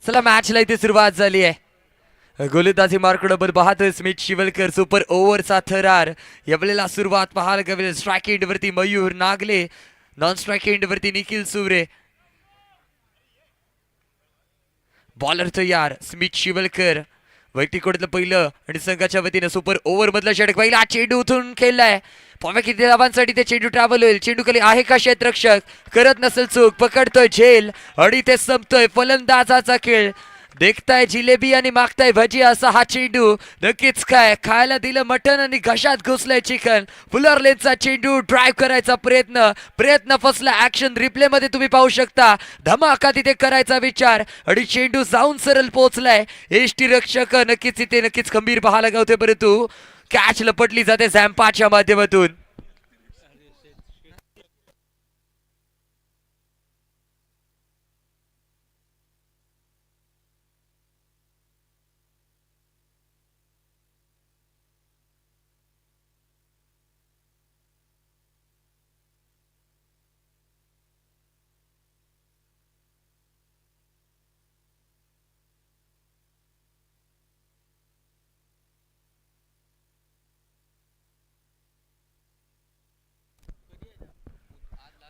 चला मॅचला इथे सुरुवात झाली आहे. गोलंदाजी मार्कडबर पाहतोय स्मिथ शिवलकर. सुपर ओव्हरचा थरार. यावेळेला सुरुवात पाहायला गेले. स्ट्राईक एंड वरती Mayur Nagle, non strike end वरती निखिल सुवरे. बॉलर तयार स्मिथ शिवलकर. वैयक्तिक पहिलं आणि संघाच्या वतीनं सुपर ओव्हर मधला षटक. पहिला चेंडू उठून खेळलाय. पाहूया किती धावांसाठी ते चेंडू ट्रॅव्हल होईल. चेंडू खाली आहे का क्षेत्ररक्षक? करत नसेल चूक. पकडतोय झेल आणि ते संपतोय. फलंदाजाचा खेळ. देखताय जिलेबी आणि मागताय भजी असा हा चेंडू. नक्कीच काय खायला दिलं मटण आणि घशात घुसलंय चिकन. फुलर लेनचा चेंडू ड्राईव्ह करायचा प्रयत्न फसला. ऍक्शन रिप्ले मध्ये तुम्ही पाहू शकता. धमाका तिथे करायचा विचार आणि चेंडू जाऊन सरळ पोहोचलाय. यष्टीरक्षक नक्कीच खंबीर पाहायला गावते, परंतु कॅच लपटली जाते झॅम्पाच्या माध्यमातून.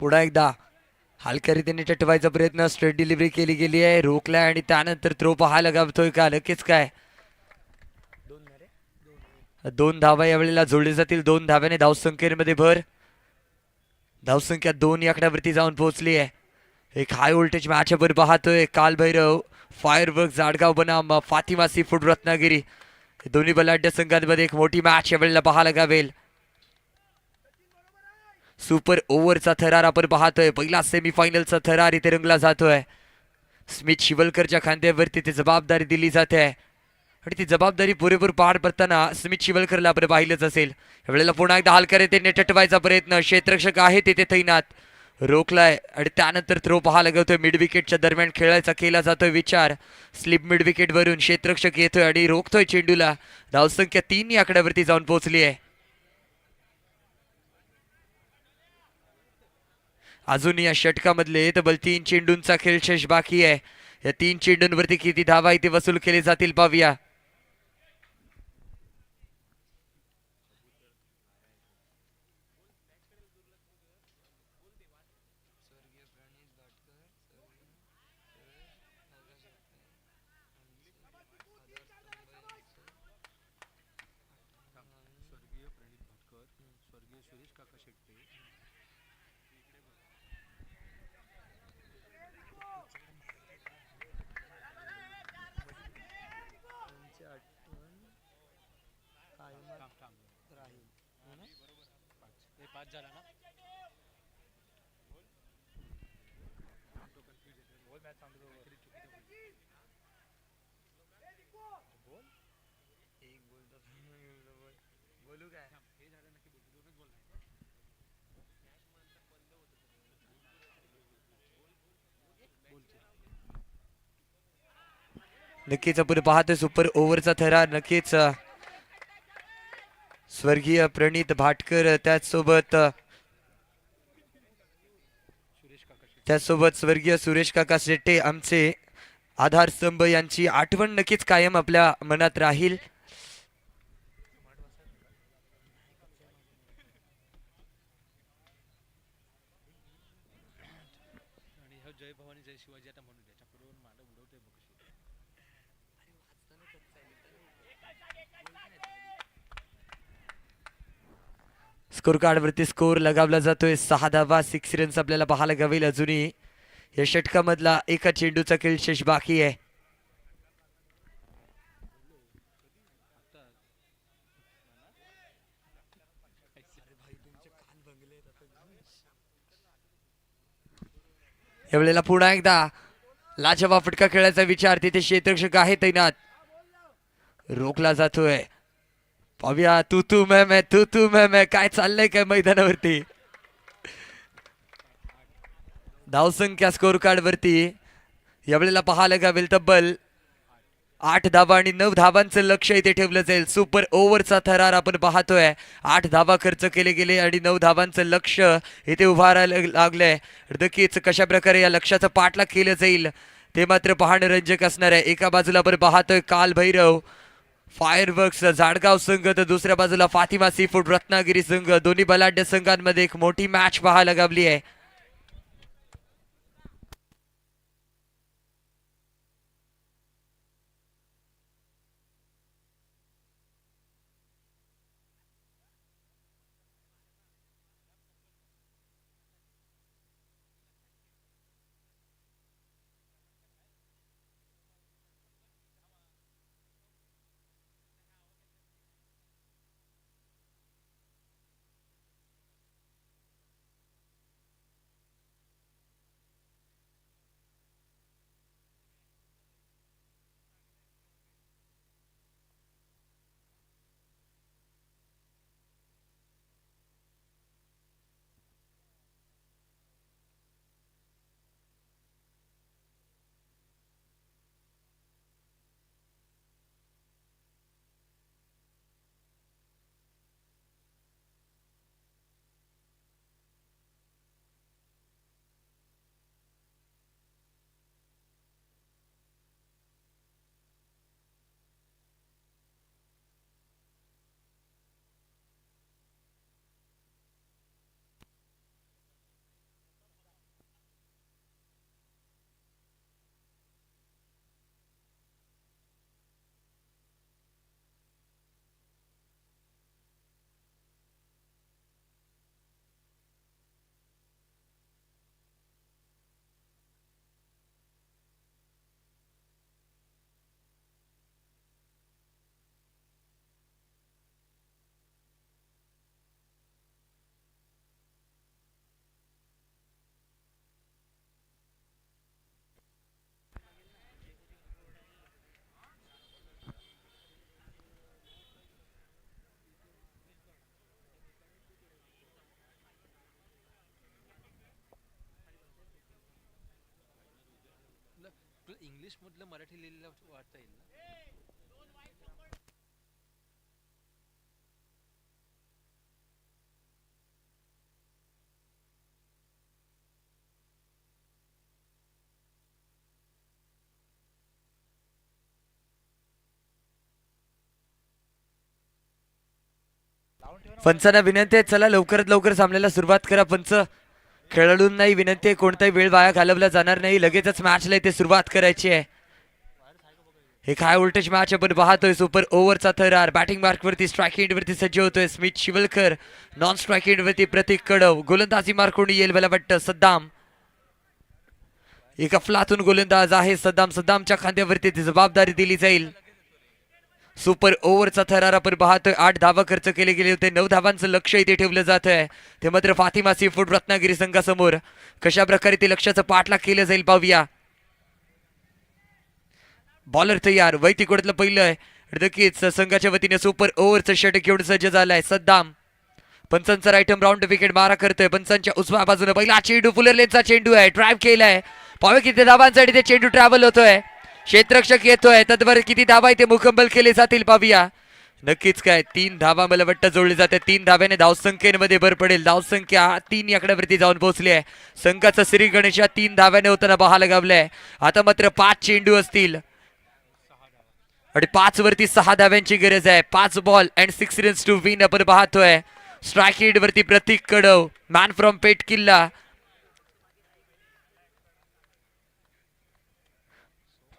पुन्हा एकदा हलक्या रीतीने टटवायचा प्रयत्न. स्ट्रेट डिलिव्हरी केली गेली आहे. रोखलाय आणि त्यानंतर थ्रो पाहायला गावतोय का? नक्कीच काय 2 धावा यावेळेला जोडले जातील. 2 धाव्याने धावसंख्येमध्ये भर. धावसंख्या 2 या आकड्यावरती जाऊन पोहोचली आहे. एक हाय व्होल्टेज मॅच आपण पाहतोय. कालभैरव फायरवर्क जाडगाव बनाम फातिमा सी फूड रत्नागिरी. दोन्ही बलाढ्य संघांमध्ये एक मोठी मॅच यावेळेला पाहायला गावेल. सुपर ओव्हरचा थरार आपण पाहतोय. पहिला सेमीफायनलचा थरार इथे रंगला जातोय. स्मिथ शिवलकरच्या खांद्यावरती ती जबाबदारी दिली जाते आणि ती जबाबदारी पुरेपूर पार पडताना स्मिथ शिवलकरला आपण पाहिलंच असेल. यावेळेला पुन्हा एकदा हलक्या रीतीने टटवायचा प्रयत्न. क्षेत्ररक्षक आहे तिथे तैनात. रोखलाय आणि त्यानंतर थ्रो पाहायला गावतोय. मिड विकेटच्या दरम्यान खेळायचा केला जातोय विचार. स्लिप मिड विकेट वरून क्षेत्ररक्षक येतोय आणि रोखतोय चेंडूला. धावसंख्या 3 या आकड्यावरती जाऊन पोहोचली आहे. अजून या षटकामधले तब्बल 3 चेंडूंचा खेळ शेष बाकी आहे. या 3 चेंडूंवरती किती धावा इथे वसूल केले जातील पाहूया. नक्कीच आपण पाहतोय सुपर ओव्हरचा थरार. नक्कीच स्वर्गीय प्रणित भाटकर त्याचसोबत स्वर्गीय सुरेश काका शेट्टे आमचे आधारस्तंभ यांची आठवण नक्कीच कायम आपल्या मनात राहील. स्कोर कार्डवरती स्कोर लगावला जातोय. 6 धावा 6 रन्स आपल्याला पाहायला गावेल. अजूनही या षटकामधला एका चेंडूचा खेळ शेष बाकी आहे. यावेळेला पुन्हा एकदा लाजवाब फटका खेळायचा विचार. तिथे क्षेत्ररक्षक आहे तैनात. रोखला जातोय. पाहूया तू मैं काय चाललंय काय मैदानावरती. धावसंख्या स्कोर कार्ड वरती यावेळेला पाहायला गावेल तब्बल 8 धावा आणि 9 धावांचं लक्ष इथे ठेवलं जाईल. सुपर ओव्हरचा थरार आपण पाहतोय. 8 धावा खर्च केले गेले आणि 9 धावांचं लक्ष इथे उभारायला लागलंय. नक्कीच कशा प्रकारे या लक्ष्याचं पाठलाग केलं जाईल ते मात्र पाहणं रंजक असणार आहे. एका बाजूला आपण पाहतोय काल भैरव फायरवर्क्स जाडगाव संघ, तर दुसऱ्या बाजूला फातिमा सी फूड रत्नागिरी संघ. दोन्ही बलाढ्य संघांमध्ये एक मोठी मॅच पाहायला गावली आहे. इंग्लिश मधलं मराठी लिहिलेलं वाटता येईल ना. पंचांना विनंती आहे, चला लवकरात लवकर सामन्याला सुरुवात करा. पंच खेळाडूंनाही विनंती आहे, कोणताही वेळ वाया घालवला जाणार नाही. लगेचच मॅचला इथे सुरुवात करायची आहे. हे काय व्होल्टेज मॅच आपण पाहतोय. सुपर ओव्हरचा थरार. बॅटिंग मार्क वरती स्ट्राईक वरती सज्ज होतोय स्मिथ शिवलकर. नॉन स्ट्राईक वरती प्रतीक कडव. गोलंदाजी मार्क कोणी येईल मला वाटतं सद्दाम. एक अफलातून गोलंदाज आहे सद्दाम. सद्दामच्या खांद्यावरती जबाबदारी दिली जाईल. सुपर ओव्हरचा थरार आपण पाहतोय. 8 धावा खर्च केले गेले होते. 9 धावांचं लक्ष इथे ठेवलं जात आहे. ते मात्र फातिमा सी फूड रत्नागिरी संघासमोर कशा प्रकारे ते लक्ष्याचं पाठलाग केलं जाईल पाहूया. बॉलर तयार. वैतिकोडतलं पहिलं आहे. नक्कीच संघाच्या वतीने सुपर ओव्हरचं षटक घेऊन सज्ज झालाय सद्दाम. पंचांचा राईटम राऊंड विकेट मारा करतोय. पंचांच्या उजव्या बाजूने पहिला चेंडू फुलर लेनचा चेंडू आहे. ड्राईव्ह केलाय. पावे किती धावांसाठी ते चेंडू ट्रॅव्हल होतोय. क्षेत्ररक्षक येतोय. तद्वर किती धावा इथे मुकंमल केले जातील पाहूया. नक्कीच काय 3 धावा मला वाटतं जोडले जाते. 3 धाव्याने धावसंख्येमध्ये भर पडेल. धावसंख्या 3 या आकड्यावरती जाऊन पोहोचली आहे. संघाचा श्री गणेश 3 धाव्याने होताना पाहायला गावलाय. आता मात्र 5 चेंडू असतील आणि 5 वरती 6 धाव्यांची गरज आहे. 5 ball and 6 runs to win आपण पाहतोय. स्ट्राईक वरती प्रतीक कडव. मॅन फ्रॉम पेट किल्ला.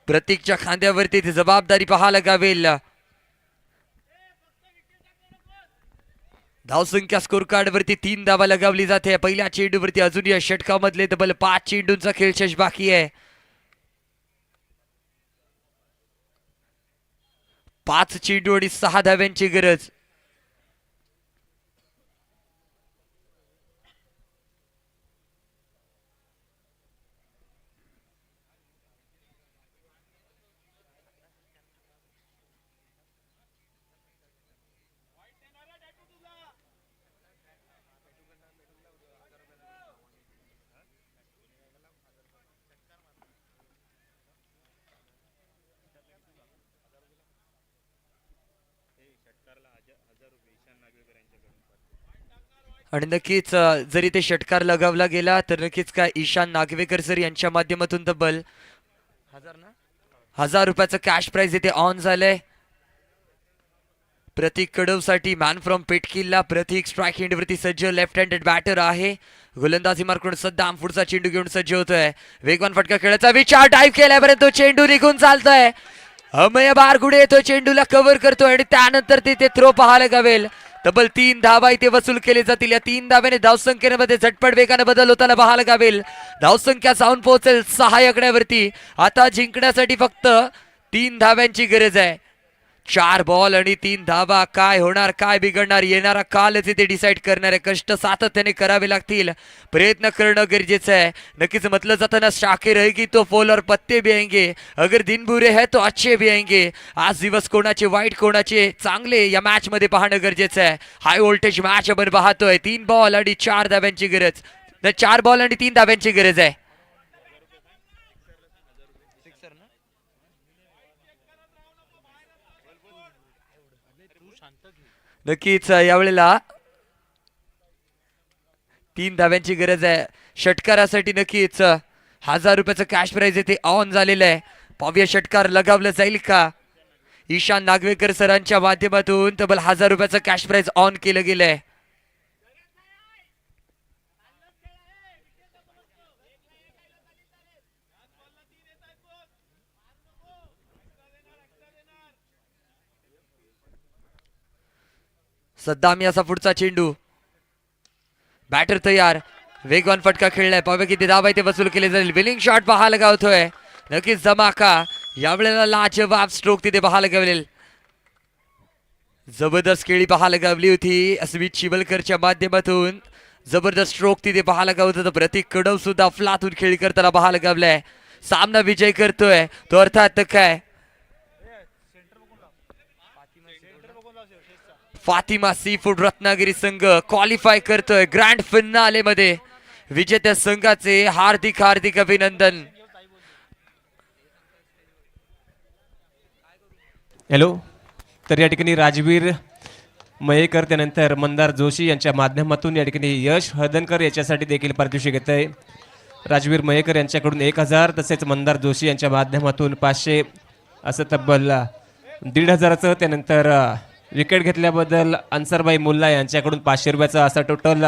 प्रतीकच्या खांद्यावरती जबाबदारी पाहायला गावेल. धावसंख्या स्कोर कार्ड वरती 3 धावा लगावली जाते. पहिल्या चेंडूवरती अजून या षटकामधले तब्बल 5 चेंडूंचा खेळ शेष बाकी आहे. 5 चेंडू आणि 6 धाव्यांची गरज. आणि नक्कीच जरी ते षटकार लगावला गेला तर नक्कीच काय ईशान नागवेकर सर यांच्या माध्यमातून तब्बल 1000 रुपयाचं कॅश प्राइज इथे ऑन झालंय. प्रतीक कडवसाठी मॅन फ्रॉम पेटकिल्ला. प्रतीक स्ट्राईक एंडवरती सज्ज, लेफ्ट हँडेड बॅटर आहे. गोलंदाजी मार्कून सद्दाम पुढचा चेंडू घेऊन सज्ज होतोय. वेगवान फटका खेळायचा विचार, डाईव्ह केलाय परंतु चेंडू निघून चालतोय. अमय बारगुडे येतो, चेंडूला कव्हर करतोय आणि त्यानंतर तिथे थ्रो पाहायला गावेल. तब्बल 3 धावा इथे वसूल केले जातील. या 3 धाव्याने धावसंख्येमध्ये झटपट वेगाने बदल होताना पाहायला गावेल. धावसंख्या जाऊन पोहोचेल 6 आकड्यावरती. आता जिंकण्यासाठी फक्त 3 धाव्यांची गरज आहे. 4 बॉल आणि 3 धावा. काय होणार, काय बिघडणार, येणारा कालच इथे डिसाईड करणार आहे. कष्ट सातत्याने करावे लागतील, प्रयत्न करणं गरजेचं आहे. नक्कीच म्हटलं जातं ना, शाखे रहेगी तो फूल और पत्ते भी आएंगे, अगर दिन बुरे है तो अच्छे भी आएंगे. आज दिवस कोणाचे वाईट कोणाचे चांगले या मॅच मध्ये पाहणं गरजेचं आहे. हाय व्होल्टेज मॅच आपण पाहतोय. 3 बॉल आणि 4 धाव्यांची गरज. 4 बॉल आणि 3 धाव्यांची गरज आहे. नक्कीच यावेळेला 3 धाव्यांची गरज आहे. षटकारासाठी नक्कीच 1000 रुपयाचं कॅश प्राइज येथे ऑन झालेलं आहे. पाहूया षटकार लगावलं जाईल का. ईशान नागवेकर सरांच्या माध्यमातून तब्बल 1000 रुपयाचं कॅश प्राइज ऑन केलं गेलंय. सद्दाम याचा पुढचा चेंडू. बॅटर तयार, वेगवान फटका खेळलाय. पाहूया किती धावा इथे वसूल केले जाईल. बिलिंग शॉट पाहायला गावतोय. नक्कीच धमाका. यावेळेला लाजवाब स्ट्रोक तिथे पाहायला गावलेल. जबरदस्त खेळी पाहायला गावली होती अस्मित शिवलकरच्या माध्यमातून. जबरदस्त स्ट्रोक तिथे पाहायला गावत होतं. प्रतीक कडव सुद्धा फ्लातून खेळी करताना पाहायला गावलाय. सामना विजय करतोय तो अर्थात काय फातिमा सी फूड रत्नागिरी संघ क्वालिफाय करतोय ग्रँड फिनाले मध्ये. विजेत्या संघाचे हार्दिक हार्दिक अभिनंदन. हॅलो. तर या ठिकाणी राजवीर मयेकर त्यानंतर मंदार जोशी यांच्या माध्यमातून या ठिकाणी यश हळदणकर याच्यासाठी देखील पारितोषिक येत आहे. राजवीर मयेकर यांच्याकडून 1000 तसेच मंदार जोशी यांच्या माध्यमातून 500 असं तब्बल 1500चं. त्यानंतर विकेट घेतल्याबद्दल अन्सरबाई मुल्ला यांच्याकडून 500 रुपयाचा असा टोटल